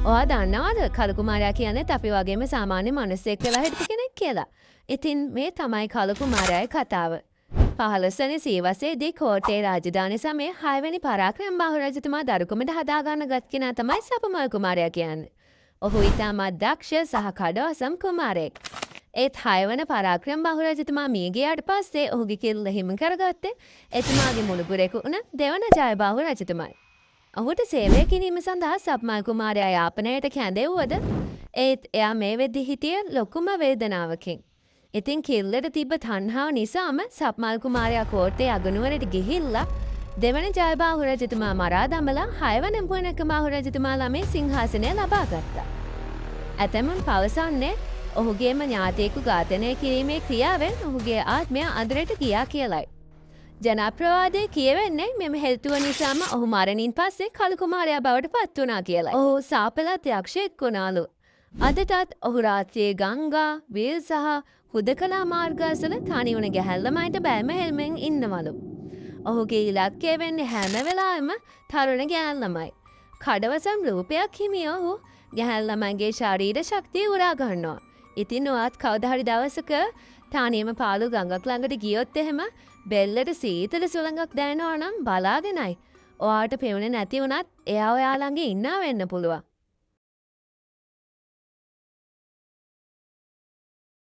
ඔයා දන්නවද කළු කුමාරයා කියන්නේ අපි වගේම සාමාන්‍ය මිනිස්සෙක් වෙලා හිටපු කෙනෙක් කියලා. ඉතින් මේ තමයි කළු කුමාරයාගේ කතාව. 15 වෙනි සීවසේදී කෝට්ටේ රාජධානි සමයේ 6 වෙනි පරාක්‍රම බාහු රජතුමා දරුකමට හදාගන්න ගත් කෙනා තමයි සපමල් කුමාරයා කියන්නේ. ඔහු ඉතාමත් දක්ෂ සහ කඩවසම් කුමාරයෙක්. ඒත් 6 වන පරාක්‍රම බාහු රජතුමා මිය ගියාට පස්සේ ඔහුගේ කිල්ල හිමි කරගත්තේ එතුමාගේ මුණුපුරෙකු වුණ දෙවන ජයබාහු රජතුමයි. ඔහුට සේවය කිරීම සඳහා සප්මල් කුමාරයා යාපනයට කැඳෙව්වද ඒත් එයා මේ වෙද්දි හිටිය ලොකුම වේදනාවකින්. ඉතින් කිල්ලට තිබ්බ තණ්හාව නිසාම සප්මල් කුමාරයා කෝට්ටේ අගනුවරට ගිහිල්ලා දෙවන ජයබාහු රජතුමා මරා දමලා 6 වන පුණකබාහු රජතුමා ළමේ සිංහාසනය ලබා ගත්තා. ඇතැමුන් පවසන්නේ ඔහුගේම ඥාතියෙකු ඝාතනය කිරීමේ ක්‍රියාවෙන් ඔහුගේ ආත්මය අඳුරට ගියා කියලයි. ජනප්‍රවාදයේ කියවෙන්නේ මෙම හේතුව නිසාම ඔහු මරණින් පස්සේ කළු කුමාරයා බවට පත් වුණා කියලයි. ඔහු සාපලත් යක්ෂයෙක් වුණාලු. අදටත් ඔහු රාත්‍රියේ ගංගා, වීල් සහ හුදකලා මාර්ගවල තනි වුණ ගැහැල් ළමයින්ට බෑම හෙල්මෙන් ඉන්නවලු. ඔහුගේ ඉලක්කය වෙන්නේ හැම වෙලාවෙම තරුණ ගැහැල් ළමයි. කඩවසම් රූපයක් හිමි ඔහු ගැහැල් ළමයිගේ ශරීර ශක්තිය උරා ගන්නවා. ඉතින් ඔයත් කවදා හරි දවසක තානියම පාළු ගඟක් ළඟට ගියොත් එහෙම බෙල්ලට සීතල සුළඟක් දැනෙනවා නම් බලාගෙනයි. ඔයාට පෙවුනේ නැති වුණත් එයා ඔයා ළඟ ඉන්නා වෙන්න පුළුවන්.